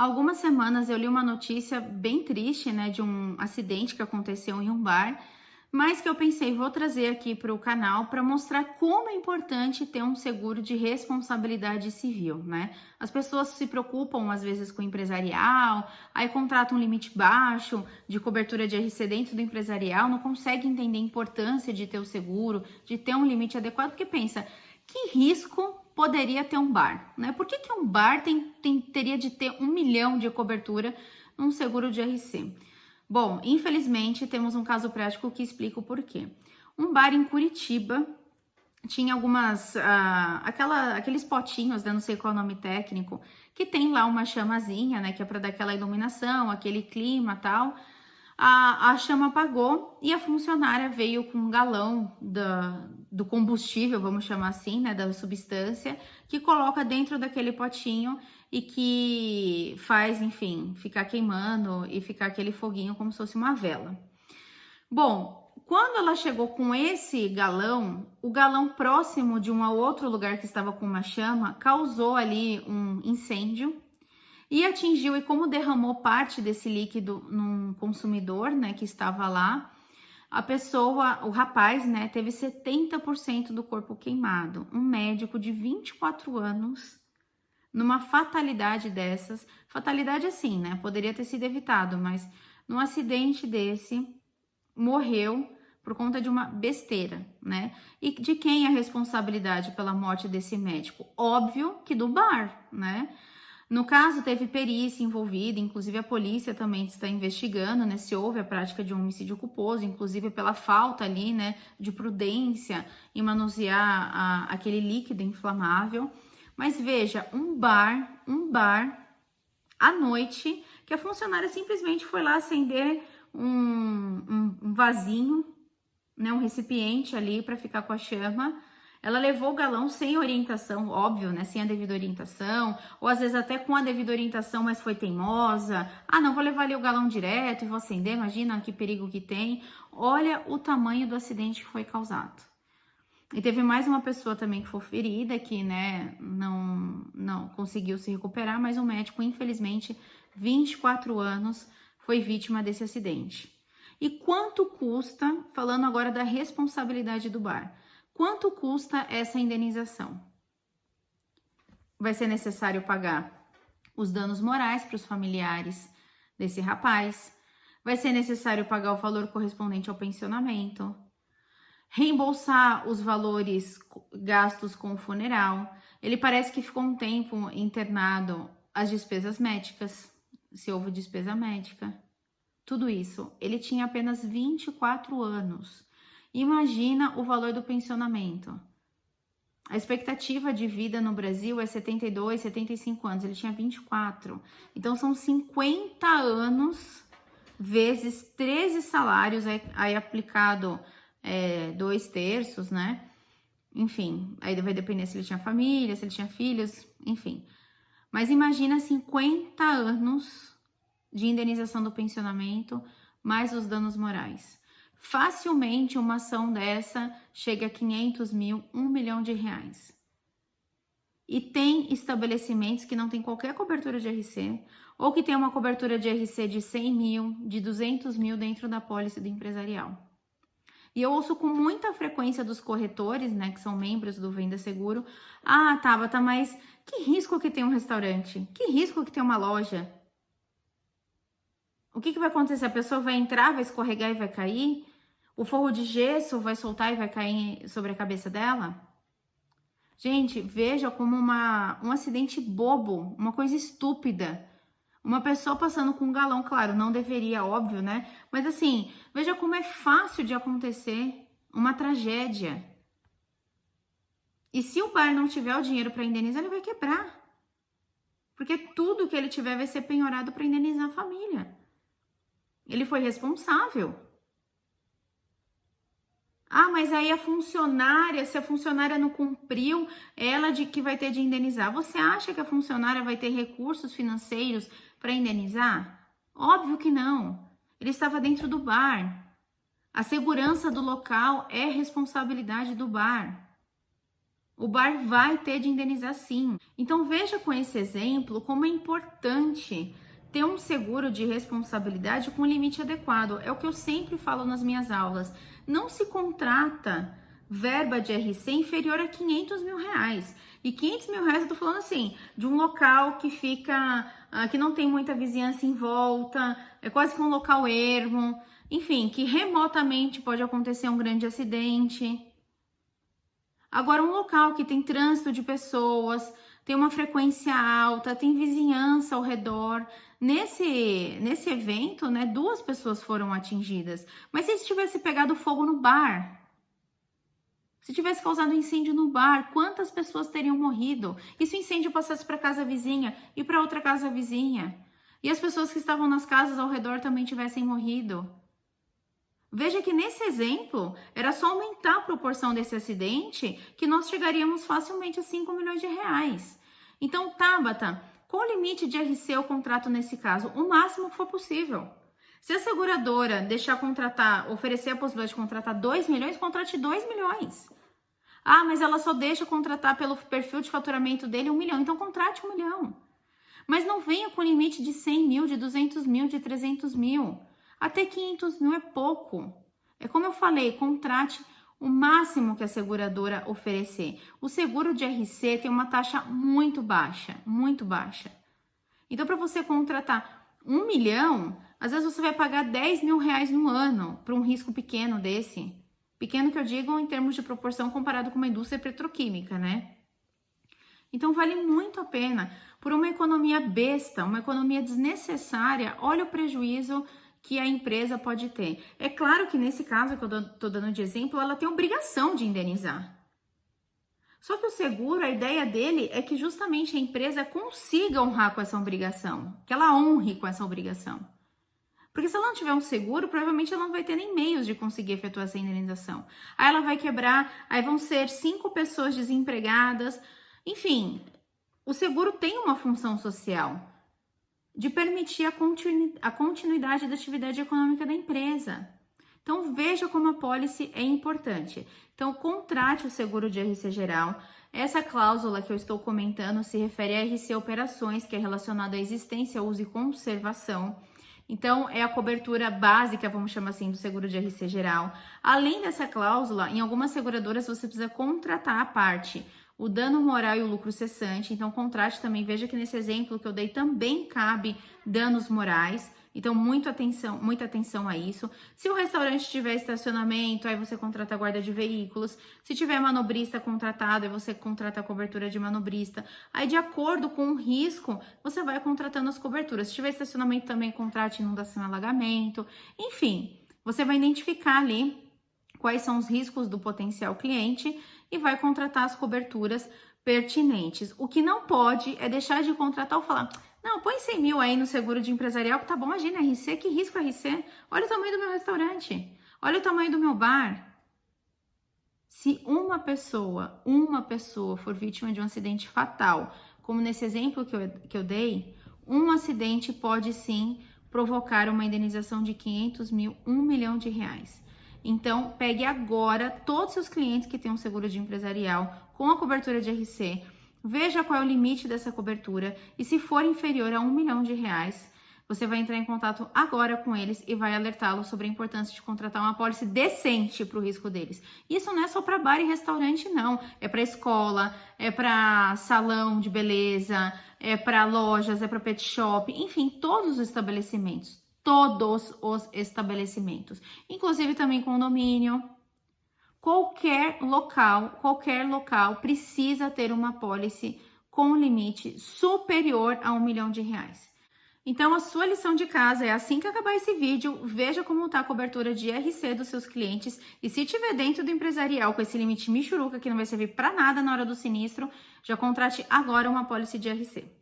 Há algumas semanas eu li uma notícia bem triste, né, de um acidente que aconteceu em um bar, mas que eu pensei, vou trazer aqui para o canal para mostrar como é importante ter um seguro de responsabilidade civil, né? As pessoas se preocupam às vezes com o empresarial, aí contratam um limite baixo de cobertura de RC dentro do empresarial, não consegue entender a importância de ter o seguro, de ter um limite adequado, porque pensa, que risco poderia ter um bar, né? Por que um bar teria de ter 1 milhão de cobertura num seguro de RC? Bom, infelizmente temos um caso prático que explica o porquê. Um bar em Curitiba tinha aqueles potinhos, né, não sei qual é o nome técnico, que tem lá uma chamazinha, né, que é para dar aquela iluminação, aquele clima tal. A chama apagou e a funcionária veio com um galão do combustível, vamos chamar assim, né, da substância, que coloca dentro daquele potinho e que faz, enfim, ficar queimando e ficar aquele foguinho como se fosse uma vela. Bom, quando ela chegou com esse galão, o galão próximo de um outro lugar que estava com uma chama causou ali um incêndio e atingiu, e como derramou parte desse líquido num consumidor, né, que estava lá, a pessoa, o rapaz, né, teve 70% do corpo queimado. Um médico de 24 anos, numa fatalidade dessas, fatalidade assim, né, poderia ter sido evitado, mas num acidente desse, morreu por conta de uma besteira, né? E de quem é a responsabilidade pela morte desse médico? Óbvio que do bar, né? No caso, teve perícia envolvida, inclusive a polícia também está investigando, né, se houve a prática de um homicídio culposo, inclusive pela falta ali, né, de prudência em manusear aquele líquido inflamável. Mas veja, um bar à noite, que a funcionária simplesmente foi lá acender um vasinho, né, um recipiente ali para ficar com a chama. Ela levou o galão sem orientação, óbvio, né? Sem a devida orientação, ou às vezes até com a devida orientação, mas foi teimosa. Ah, não, vou levar ali o galão direto e vou acender, imagina que perigo que tem. Olha o tamanho do acidente que foi causado. E teve mais uma pessoa também que foi ferida, que, né, não conseguiu se recuperar, mas o médico, infelizmente, 24 anos, foi vítima desse acidente. E quanto custa, falando agora da responsabilidade do bar, quanto custa essa indenização? Vai ser necessário pagar os danos morais para os familiares desse rapaz, vai ser necessário pagar o valor correspondente ao pensionamento, reembolsar os valores gastos com o funeral. Ele parece que ficou um tempo internado, as despesas médicas, se houve despesa médica, tudo isso. Ele tinha apenas 24 anos. Imagina o valor do pensionamento. A expectativa de vida no Brasil é 72, 75 anos. Ele tinha 24. Então, são 50 anos vezes 13 salários, aí aplicado 2/3, né? Enfim, aí vai depender se ele tinha família, se ele tinha filhos, enfim. Mas imagina 50 anos de indenização do pensionamento, mais os danos morais. Facilmente uma ação dessa chega a 500 mil, 1 milhão de reais. E tem estabelecimentos que não tem qualquer cobertura de RC, ou que tem uma cobertura de RC de 100 mil, de 200 mil dentro da pólice do empresarial. E eu ouço com muita frequência dos corretores, né, que são membros do Venda Seguro, ah, Tabata, mas que risco que tem um restaurante? Que risco que tem uma loja? O que vai acontecer? A pessoa vai entrar, vai escorregar e vai cair? O forro de gesso vai soltar e vai cair sobre a cabeça dela? Gente, veja como um acidente bobo, uma coisa estúpida. Uma pessoa passando com um galão, claro, não deveria, óbvio, né? Mas assim, veja como é fácil de acontecer uma tragédia. E se o bar não tiver o dinheiro para indenizar, ele vai quebrar. Porque tudo que ele tiver vai ser penhorado para indenizar a família. Ele foi responsável. Ah, mas aí se a funcionária não cumpriu, ela de que vai ter de indenizar. Você acha que a funcionária vai ter recursos financeiros para indenizar? Óbvio que não. Ele estava dentro do bar. A segurança do local é responsabilidade do bar. O bar vai ter de indenizar sim. Então veja com esse exemplo como é importante ter um seguro de responsabilidade com limite adequado. É o que eu sempre falo nas minhas aulas. Não se contrata verba de RC inferior a 500 mil reais. E 500 mil reais eu tô falando assim, de um local que fica, que não tem muita vizinhança em volta, é quase que um local ermo, enfim, que remotamente pode acontecer um grande acidente. Agora, um local que tem trânsito de pessoas, tem uma frequência alta, tem vizinhança ao redor. Nesse evento, né, 2 pessoas foram atingidas. Mas se tivesse pegado fogo no bar? Se tivesse causado incêndio no bar, quantas pessoas teriam morrido? E se o incêndio passasse para a casa vizinha e para outra casa vizinha? E as pessoas que estavam nas casas ao redor também tivessem morrido? Veja que nesse exemplo, era só aumentar a proporção desse acidente que nós chegaríamos facilmente a 5 milhões de reais. Então, Tabata, qual o limite de RC eu contrato nesse caso? O máximo que for possível. Se a seguradora deixar contratar, oferecer a possibilidade de contratar 2 milhões, contrate 2 milhões. Ah, mas ela só deixa contratar pelo perfil de faturamento dele 1 milhão, então contrate 1 milhão. Mas não venha com limite de 100 mil, de 200 mil, de 300 mil. Até 500 mil é pouco. É como eu falei, contrate o máximo que a seguradora oferecer. O seguro de RC tem uma taxa muito baixa, muito baixa. Então, para você contratar 1 milhão, às vezes você vai pagar 10 mil reais no ano para um risco pequeno desse. Pequeno que eu digo em termos de proporção comparado com uma indústria petroquímica, né? Então, vale muito a pena. Por uma economia besta, uma economia desnecessária, olha o prejuízo que a empresa pode ter. É claro que nesse caso que eu estou dando de exemplo, ela tem obrigação de indenizar. Só que o seguro, a ideia dele é que justamente a empresa consiga honrar com essa obrigação, que ela honre com essa obrigação. Porque se ela não tiver um seguro, provavelmente ela não vai ter nem meios de conseguir efetuar essa indenização. Aí ela vai quebrar, aí vão ser 5 pessoas desempregadas. Enfim, o seguro tem uma função social de permitir a continuidade da atividade econômica da empresa. Então, veja como a pólice é importante. Então, contrate o seguro de RC geral. Essa cláusula que eu estou comentando se refere a RC operações, que é relacionada à existência, uso e conservação. Então, é a cobertura básica, vamos chamar assim, do seguro de RC geral. Além dessa cláusula, em algumas seguradoras você precisa contratar a parte o dano moral e o lucro cessante. Então, contrate também. Veja que nesse exemplo que eu dei também cabe danos morais. Então, muita atenção a isso. Se o restaurante tiver estacionamento, aí você contrata a guarda de veículos. Se tiver manobrista contratado, aí você contrata a cobertura de manobrista. Aí, de acordo com o risco, você vai contratando as coberturas. Se tiver estacionamento, também contrate inundação e alagamento. Enfim, você vai identificar ali quais são os riscos do potencial cliente e vai contratar as coberturas pertinentes. O que não pode é deixar de contratar ou falar, não, põe 100 mil aí no seguro de empresarial, que tá bom, imagina, RC, que risco RC? Olha o tamanho do meu restaurante, olha o tamanho do meu bar. Se uma pessoa for vítima de um acidente fatal, como nesse exemplo que eu dei, um acidente pode sim provocar uma indenização de 500 mil, 1 milhão de reais. Então, pegue agora todos os seus clientes que têm um seguro de empresarial com a cobertura de RC, veja qual é o limite dessa cobertura e se for inferior a 1 milhão de reais, você vai entrar em contato agora com eles e vai alertá-los sobre a importância de contratar uma apólice decente para o risco deles. Isso não é só para bar e restaurante, não. É para escola, é para salão de beleza, é para lojas, é para pet shop, enfim, todos os estabelecimentos. Todos os estabelecimentos, inclusive também condomínio. Qualquer local precisa ter uma apólice com limite superior a 1 milhão de reais. Então, a sua lição de casa é, assim que acabar esse vídeo, veja como está a cobertura de RC dos seus clientes e se tiver dentro do empresarial com esse limite michuruca que não vai servir para nada na hora do sinistro, já contrate agora uma apólice de RC.